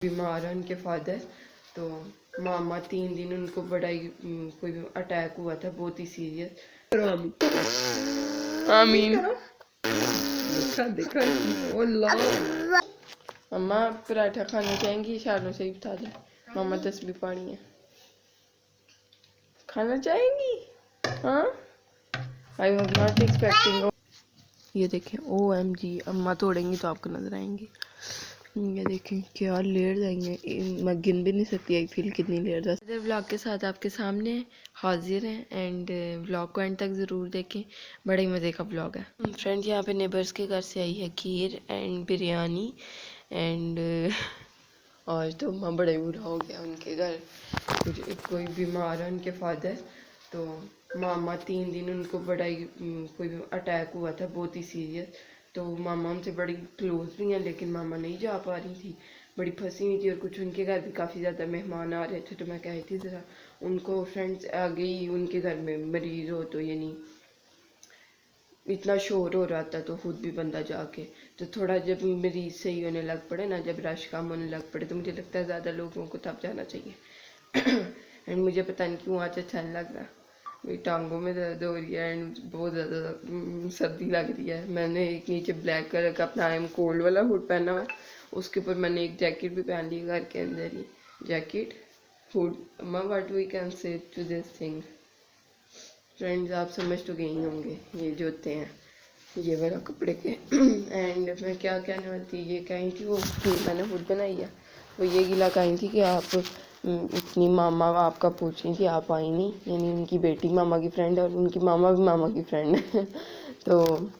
बीमार है उनके फादर। तो मामा 3 दिन उनको बड़ा ही कोई अटैक हुआ था, बहुत ही सीरियस। आमीन। देखा अम्मा पराठा खाना चाहेंगी? इशारों से ही बता दे। मामा तस्बीह पढ़ी है, खाना चाहेंगी? हाँ, आई वॉज नॉट एक्सपेक्टिंग। ये देखें, OMG, अम्मा तोड़ेंगी तो आपको नजर आएंगी। ये देखें क्या लेयर्स आई हैं, मैं गिन भी नहीं सकती आई फील कितनी लेयर्स। व्लॉग के साथ आपके सामने हाजिर हैं एंड व्लॉग को एंड तक ज़रूर देखें, बड़े ही मज़े का व्लॉग है। फ्रेंड्स, यहाँ पे नेबर्स के घर से आई है खीर एंड बिरयानी एंड और तो माँ बड़ा ही बुरा हो गया उनके घर, कोई बीमार है उनके फादर। तो मामा 3 दिन उनको बड़ा ही कोई अटैक हुआ था, बहुत ही सीरियस। तो मामा उनसे बड़ी क्लोज भी हैं, लेकिन मामा नहीं जा पा रही थी, बड़ी फंसी हुई थी। और कुछ उनके घर भी काफ़ी ज़्यादा मेहमान आ रहे थे, तो मैं कही थी ज़रा उनको फ्रेंड्स आगे ही उनके घर में मरीज़ हो तो यानी इतना शोर हो रहा था तो खुद भी बंदा जाके तो थोड़ा जब मरीज सही होने लग पड़े ना, जब रश कम होने लग पड़े, तो मुझे लगता है ज़्यादा लोगों को तब जाना चाहिए। एंड मुझे पता नहीं क्यों आज अच्छा नहीं लग रहा, मेरी टांगों में दर्द हो रही है एंड बहुत ज़्यादा सर्दी लग रही है। मैंने एक नीचे ब्लैक कलर का अपना आई एम कोल्ड वाला हुड पहना हुआ है, उसके ऊपर मैंने एक जैकेट भी पहन ली घर के अंदर ही, जैकेट हुड। अम्मा what we can say to this thing? Friends, आप समझ तो गए ही होंगे, ये जो होते हैं ये वाला कपड़े के। एंड मैं क्या कहने वाली थी, ये कहीं थी वो मैंने खुद बनाई है, वो ये गिला कहीं थी कि आप इतनी मामा आपका पूछ रही थी, आप आई नहीं, यानी उनकी बेटी मामा की फ्रेंड है और उनकी मामा भी मामा की फ्रेंड है। तो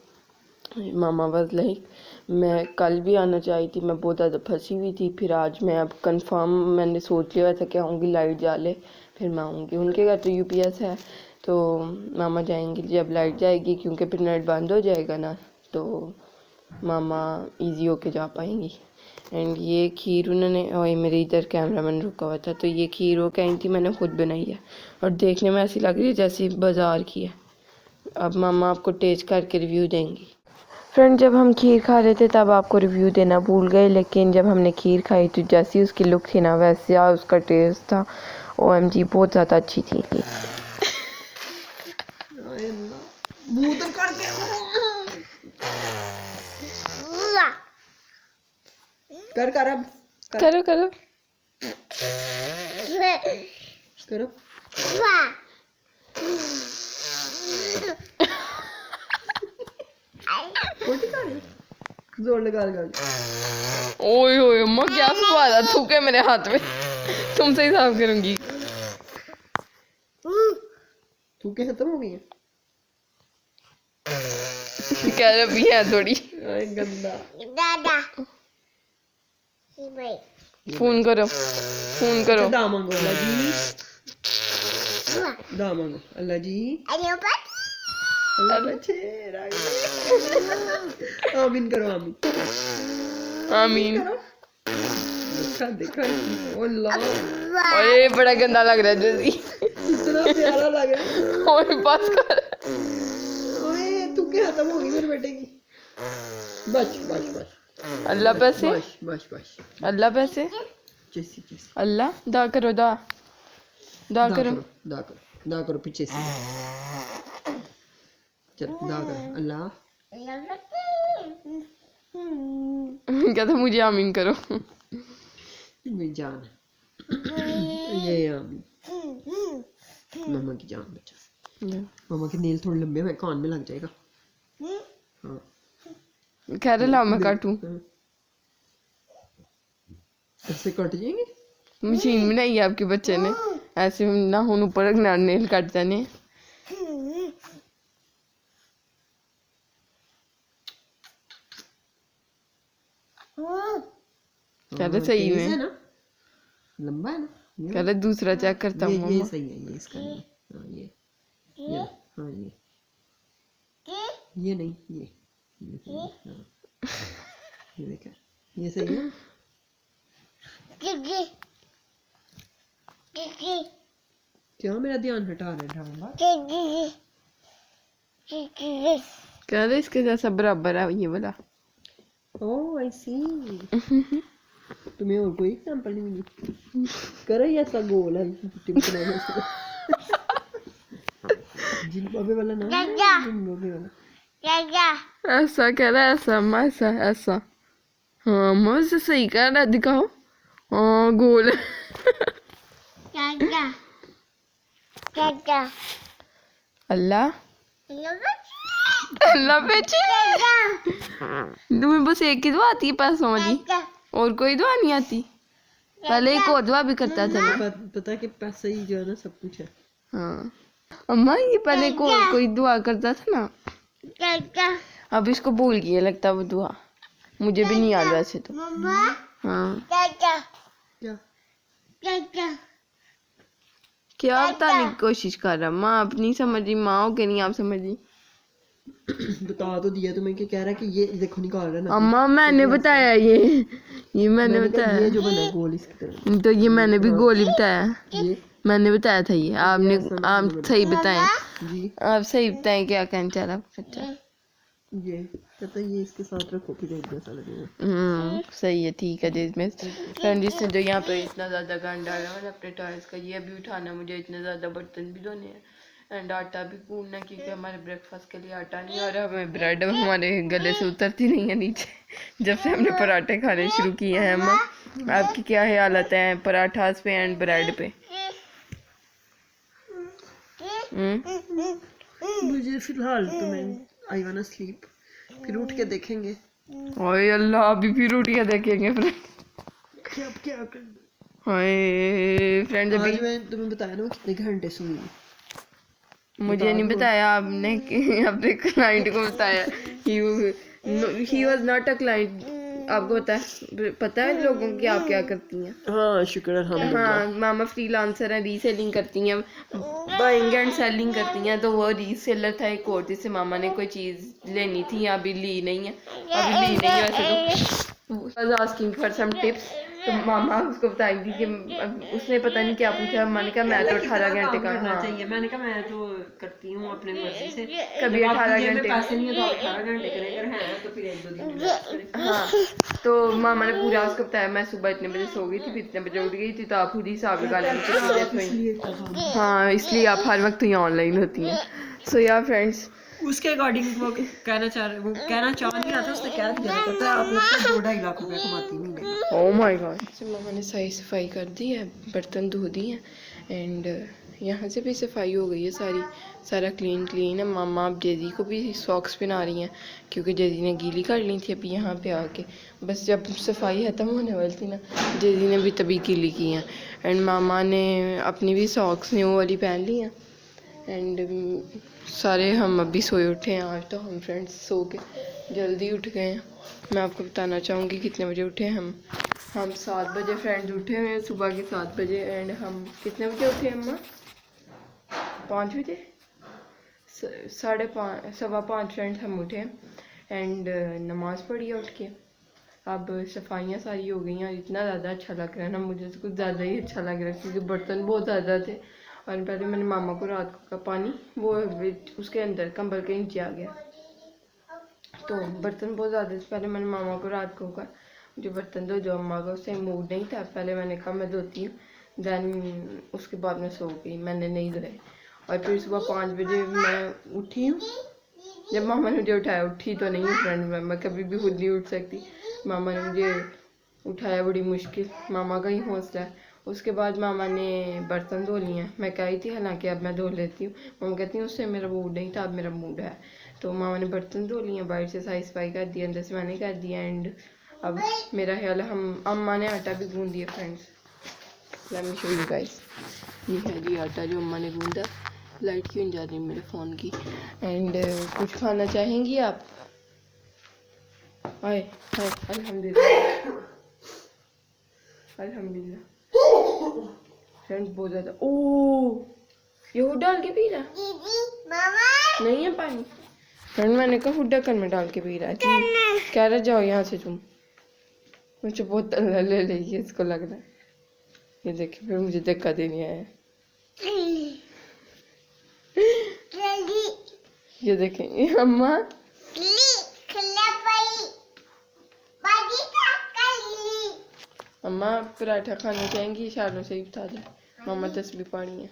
मामा बस लाइक मैं कल भी आना चाही थी, मैं बहुत ज़्यादा फंसी हुई थी। फिर आज मैं अब कंफर्म मैंने सोच लिया था कि आऊँगी, लाइट जाले फिर मैं आऊँगी। उनके घर तो UPS है, तो मामा जाएंगे जब लाइट जाएगी, क्योंकि फिर नेट बंद हो जाएगा ना, तो मामा इजी होके जा पाएंगी। एंड ये खीर उन्होंने, और मेरे इधर कैमरामैन रुका हुआ था, तो ये खीर वो कहीं थी मैंने खुद बनाई है और देखने में ऐसी लग रही है जैसे बाज़ार की है। अब मामा आपको टेस्ट करके रिव्यू देंगी। फ्रेंड, जब हम खीर खा रहे थे तब आपको रिव्यू देना भूल गए, लेकिन जब हमने खीर खाई तो जैसी उसकी लुक थी ना वैसे उसका टेस्ट था। OMG, बहुत ज़्यादा अच्छी थी। कर अब करो करो करो। जोर लगा लगा। ओए ओए अम्मा, क्या फुहारा थूके मेरे हाथ में। तुमसे ही साफ करूंगी। थूके खत्म हो गई है, कह रहा भी है थोड़ी गंदा। फोन करो, फोन करो। दा मांगो अल्लाह जी, दा मांगो अल्लाह जी, अल्लाह बचे। आमीन करो, आमीन आमीन। देखा अरे बड़ा गंदा लग रहा है जैसी, इतना प्यारा लग रहा है। ओए बस कर, ओए तू क्या खत्म हो गई मेरे बेटे की। बस बस बस, अल्लाह पैसे, बस बस बस, अल्लाह पैसे, जैसी जैसी अल्लाह दा करो, दा दा करो, दा करो, दा करो पीछे से, चल दा करो अल्लाह। कहता मुझे आमीन करो। मेरी जान ये आमीन, मामा की जान बचा। मामा के नेल थोड़े लंबे हुए, कान में लग जाएगा। हाँ कह रहे ला मैं काटूं, ऐसे कट जाएंगे। मशीन बनाई है आपके बच्चे ने, ऐसे ना हुन ऊपर नेल कट जाने। कह रहे सही में ना, लंबा है ना, कह रहे दूसरा चेक करता हूँ। ये सही है, ये इसका नहीं। हाँ ये हाँ ये नहीं, ये सही है। हाँ ये देखा, ये सही है। क्या मेरा ध्यान हटा रहे हैं? कह रहे इसके जैसा बराबर है ये वाला। ओह आई सी। तुम्हें और कोई एग्जाम्पल नहीं मिली? करो ये ऐसा गोल है जिम्बाब्वे वाला नाम है, जिम्बाब्वे वाला। ऐसा कह रहा है, ऐसा अम्मा, ऐसा ऐसा। हाँ अम्मा से सही कर रहा है, दिखाओ। हाँ गोल है। अल्लाह अल्लाह बेचे। तुम्हें बस एक ही दुआ आती है पैसों वाली, और कोई दुआ नहीं आती? पहले एक और दुआ भी करता था ना। पता कि पैसा ही जो है ना सब कुछ है। हाँ अम्मा, ये पहले कोई दुआ करता था ना, अब इसको भूल गया लगता वो दुआ। मुझे भी नहीं याद वैसे तो। हाँ क्या बताने की कोशिश कर रहा? माँ अपनी समझ रही, माँ हो के नहीं आप समझ रही। बता तो दिया तुम्हें कि कह रहा है कि ये देखो निकाल रहा है ना। अम्मा मैंने बताया ये मैंने बताया। ये जो बना है गोल इसकी तरह, तो ये मैंने भी गोल ही बताया। ये मैंने बताया था ये, आपने आप सही बताएं। जी आप सही बताएं क्या कहना चाह रहा बच्चा। ये कहता है ये इसके साथ रखो फिर एक जैसा लगेगा। सही है, ठीक है। जिसमें फ्रेंड जिसने जो यहाँ पे इतना ज़्यादा गंद डाला है अपने टॉयज का, ये भी उठाना, मुझे इतने ज़्यादा बर्तन भी धोने हैं एंड आटा भी गूंदना, क्योंकि हमारे ब्रेकफास्ट के लिए आटा नहीं, और हमें ब्रेड हमारे गले से उतरती नहीं है नीचे जब से हमने पराठे खाने शुरू किए हैं। अम्मा आपकी क्या हालत है पराठास पे एंड ब्रेड पे? मुझे फिलहाल तो मैं आई वाना स्लीप, फिर उठ के देखेंगे। ओए अल्लाह, अभी फिर उठ के देखेंगे फ्रेंड। क्या कर हाय फ्रेंड, अभी आज मैं तुम्हें बताया ना मैं कितने घंटे सोई। मुझे नहीं बताया आपने कि अपने क्लाइंट को बताया। He was not a client. आपको पता है लोगों की आप क्या करती हैं? हाँ शुक्र अल्हम्दुलिल्लाह। हाँ मामा फ्रीलांसर है, रीसेलिंग करती हैं, बाइंग एंड सेलिंग करती हैं। तो वो रीसेलर था एक और, जिससे मामा ने कोई चीज़ लेनी थी, अभी ली नहीं है, अभी ली नहीं है वैसे तो। आस्किंग फॉर सम टिप्स, तो मामा उसको बताएंगी कि उसने पता नहीं क्या पूछा। मैंने कहा मैं तो 18 घंटे का। हाँ चाहिए, मैंने कहा मैं तो करती हूँ अपने मर्जी से, कभी 18 घंटे पैसे नहीं है तो 18 घंटे करें, अगर है तो फिर एक दो दिन rest करें। हाँ तो मामा ने पूरा उसको बताया। मैं सुबह इतने बजे सो गई थी, फिर इतने बजे उठ गई थी, तो आप खुद ही हिसाब लगा लेंगे कितनी देर सोई। हाँ इसलिए आप हर वक्त यहाँ ऑनलाइन होती हैं। सो यार फ्रेंड्स, उसके अकॉर्डिंग वो कहना चाह नहीं रहा था, उसने कह दिया था कहता है आप लोग 2-2.5 लाख रुपए कमाती नहीं। Oh my God. मामा ने सारी सफाई कर दी है, बर्तन धो दिए हैं एंड यहाँ से भी सफाई हो गई है सारा क्लीन है। मामा अब जेजी को भी सॉक्स पहना रही हैं, क्योंकि जेजी ने गीली कर ली थी अभी यहाँ पे आके। बस जब सफाई ख़त्म होने वाली थी ना, जेजी ने भी तभी गीली की हैं एंड मामा ने अपनी भी सॉक्स न्यू वाली पहन ली हैं एंड सारे हम अभी सोए उठे हैं। आज तो हम फ्रेंड्स सो के जल्दी उठ गए हैं। मैं आपको बताना चाहूँगी कितने बजे उठे हम 7 बजे फ्रेंड्स उठे हुए हैं, सुबह के 7 बजे। एंड हम कितने बजे उठे अम्मा? 5 बजे, 5:30 5:15 फ्रेंड्स हम उठे एंड नमाज़ पढ़ी है उठ के। अब सफाइयाँ सारी हो गई हैं। इतना ज़्यादा अच्छा लग रहा है ना, मुझे तो कुछ ज़्यादा ही अच्छा लग रहा है, क्योंकि बर्तन बहुत ज़्यादा थे। और पहले मैंने मामा को रात का पानी वो उसके अंदर कंबल के नीचे आ गया, तो बर्तन बहुत ज़्यादा थे। पहले मैंने मामा को रात को कहा जो बर्तन दो, जो अम्मा का उससे मूड नहीं था, पहले मैंने कहा मैं धोती हूँ, देन उसके बाद मैं सो गई, मैंने नहीं धोए। और फिर सुबह 5 बजे मैं उठी हूँ, जब मामा ने मुझे उठाया। उठी तो नहीं हूँ फ्रेंड, मैं कभी भी खुद नहीं उठ सकती, मामा ने मुझे उठाया बड़ी मुश्किल, मामा का ही हौसला है। उसके बाद मामा ने बर्तन धो लिए हैं। मैं कही थी हालांकि अब मैं धो लेती हूँ, मामा कहती हूँ उससे मेरा मूड नहीं था, अब मेरा मूड है। तो मामा ने बर्तन धो लिए, बाहर से साई सफाई कर दी, अंदर से मैंने कर दिया एंड अब मेरा ख्याल है हम अम्मा ने आटा भी गूंद दिया friends. Let me show you guys, ये है जी आटा जो अम्मा ने गूंदा। लाइट क्यों नहीं जा रही मेरे फ़ोन की? एंड कुछ खाना चाहेंगी आप? हाय हाय अल्हम्दुलिल्लाह अल्हम्दुलिल्लाह फ्रेंड्स, बहुत ज़्यादा। ओह ये डाल के पी रहा मामा नहीं है पानी फ्रेंड, मैंने कहा हुड्डा कर में डाल के पी रहा है। कह रहा जाओ यहाँ से तुम, मुझे बहुत ले लेगी इसको लग रहा है। ये देखिए फिर मुझे धक्का देने आया। ये देखें ये अम्मा अम्मा पराठा खाना चाहेंगी? इशारों से ही बता दें, मामा तस्बीह पढ़ी है।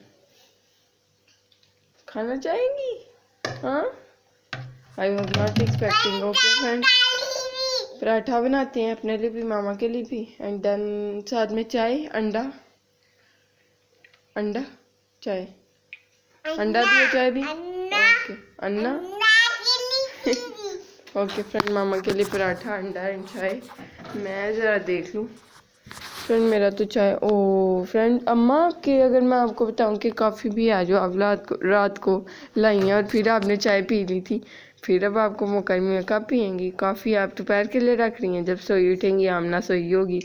खाना चाहेंगी? हाँ, I was not expecting. Okay friends, paratha बनाते हैं अपने लिए भी, मामा के लिए भी, एंड देन साथ में चाय, अंडा, अंडा चाय, अंडा भी और चाय भी। ओके अन्ना। ओके फ्रेंड, मामा के लिए पराठा, अंडा एंड चाय। मैं ज़रा देख लूँ फ्रेंड, मेरा तो चाय। ओ फ्रेंड, अम्मा के अगर मैं आपको बताऊं कि कॉफ़ी भी आ जाओ, आप रात को लाई हैं और फिर आपने चाय पी ली थी, फिर अब आपको मौका नहीं मिला, कब पियेंगी कॉफ़ी? आप दोपहर के लिए रख रही हैं, जब सोई उठेंगी, आमना सोई होगी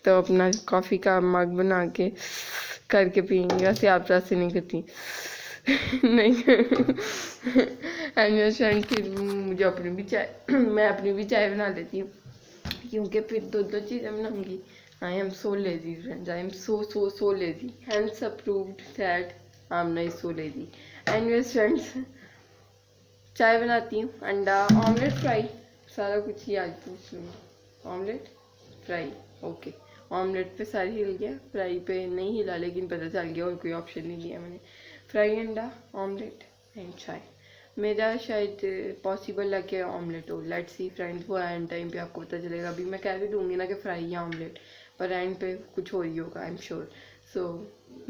तो अपना कॉफ़ी का मग बना के करके पियेंगी। वैसे आप तो ऐसे नहीं करती। नहीं। एंड फ्रेंड, फिर मुझे अपनी भी चाय मैं अपनी भी चाय बना लेती हूँ, क्योंकि फिर दो चीज़ें बनाऊंगी। I am so lazy friends, I am so lazy, hence approved that Amna is so lazy. Anyways friends, चाय बनाती हूँ, अंडा ऑमलेट फ्राई, सारा कुछ ही आज पूछ लूँगी। Omelette fry, okay. ऑमलेट पे सारी हिल गया, फ्राई पे नहीं हिला, लेकिन पता चल गया और कोई ऑप्शन नहीं दिया मैंने। फ्राई अंडा, ऑमलेट एंड चाय। मेरा शायद पॉसिबल लगे ऑमलेट हो, लेट्स सी फ्रेंड्स, वो एंड टाइम पे आपको पता चलेगा। अभी मैं कह भी दूंगी ना कि फ्राई या ऑमलेट, पर एंड पे कुछ हो ही होगा, आई एम श्योर। सो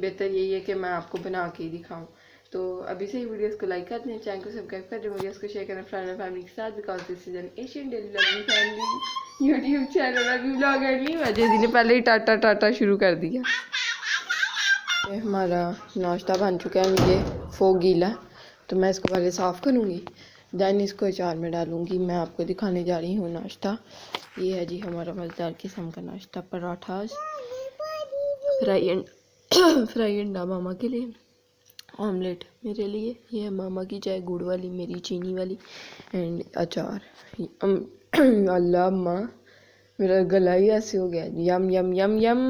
बेहतर यही है कि मैं आपको बना के ही दिखाऊं। तो अभी से ही वीडियोस को लाइक कर दें, चैनल को सब्सक्राइब कर दें, वीडियोस को शेयर करें फ्रेंड और फैमिली के साथ, because this is an Asian daily vlogging family YouTube channel. अभी व्लॉग एंड नहीं हुआ, जैसे ने पहले ही टाटा टाटा शुरू कर दिया। ये हमारा नाश्ता बन चुका है, मुझे फोक गीला, तो मैं इसको पहले साफ़ करूँगी, दैन इसको अचार में डालूँगी। मैं आपको दिखाने जा रही हूँ नाश्ता। ये है जी हमारा मज़ेदार किस्म का नाश्ता, पराठा, फ्राई अंडा मामा के लिए, ऑमलेट मेरे लिए, ये है मामा की चाय गुड़ वाली, मेरी चीनी वाली, एंड अचार। अल्लाह अम्मा, मेरा गला ही ऐसे हो गया, यम यम यम यम।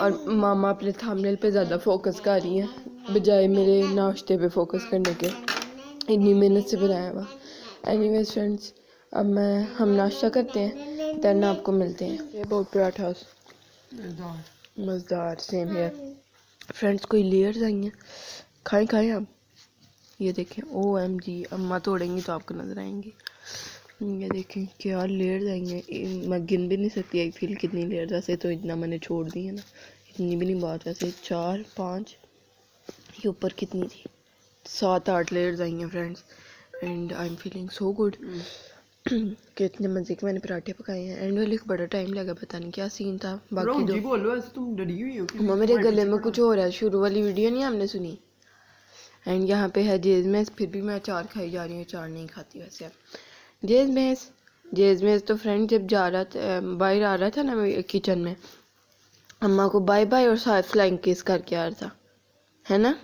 और मामा अपने थंबनेल पे ज़्यादा फोकस कर रही हैं बजाय मेरे नाश्ते पे फोकस करने के, इतनी मेहनत से बनाया हुआ। एनीवेज फ्रेंड्स, अब हम नाश्ता करते हैं, देन आपको मिलते हैं। ये बहुत पराठा मज़ेदार, सेम है फ्रेंड्स। कोई लेयर्स आई हैं, खाएं खाएं आप। ये देखें, OMG, अम्मा तोड़ेंगी तो आपको नजर आएंगी। ये देखें क्या लेयर्स आई हैं, मैं गिन भी नहीं सकती आई फील कितनी लेयर्स। वैसे तो इतना मैंने छोड़ दी है ना, इतनी भी नहीं बात, वैसे 4 5, ये ऊपर कितनी थी, 7-8 लेयर्स आई हैं friends. And I am feeling so good कि इतने मज़े के मैंने पराठे पकाए हैं। एंड वाले को बड़ा टाइम लगा, पता नहीं क्या सीन था। बाकी दो बोलो, ऐसे तुम डरी हुई हो कि मेरे गले में कुछ हो रहा है। शुरू वाली वीडियो नहीं हमने सुनी। एंड यहाँ पे है जेज मैस, फिर भी मैं अचार खाई जा रही हूँ, अचार नहीं खाती वैसे अब। जेज मैस तो फ्रेंड जब जा रहा था, बाहर आ रहा था ना किचन में, अम्मा को बाय बाय और साथ फ्लाइंग किस करके आ रहा था, है ना।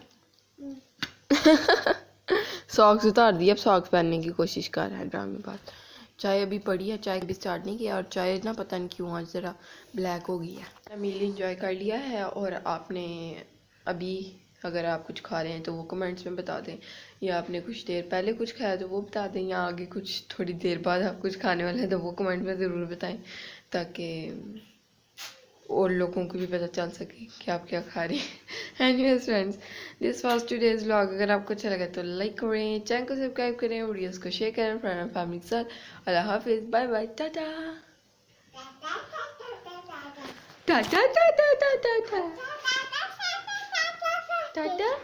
सॉक्स उतार दिया, अब सॉक्स पहनने की कोशिश कर रहा है, ड्रामे बात। चाय अभी पड़ी है, चाय भी स्टार्ट नहीं किया, और चाय ना पता नहीं क्यों आज ज़रा ब्लैक हो गई है। मील इंजॉय कर लिया है, और आपने अभी अगर आप कुछ खा रहे हैं तो वो कमेंट्स में बता दें, या आपने कुछ देर पहले कुछ खाया तो वो बता दें, या आगे कुछ थोड़ी देर बाद आप कुछ खाने वाले हैं तो वो कमेंट में ज़रूर बताएं, ताकि और लोगों को भी पता चल सके कि आप क्या खा रहे हैं। Anyways friends, this was today's vlog. अगर आपको अच्छा लगा तो लाइक करें, चैनल को सब्सक्राइब करें, वीडियोस को शेयर करें फ्रेंड और फैमिली के साथ। अल्लाह हाफिज़, बाय बाय, टाटा टाटा टाटा टाटा टाटा टाटा।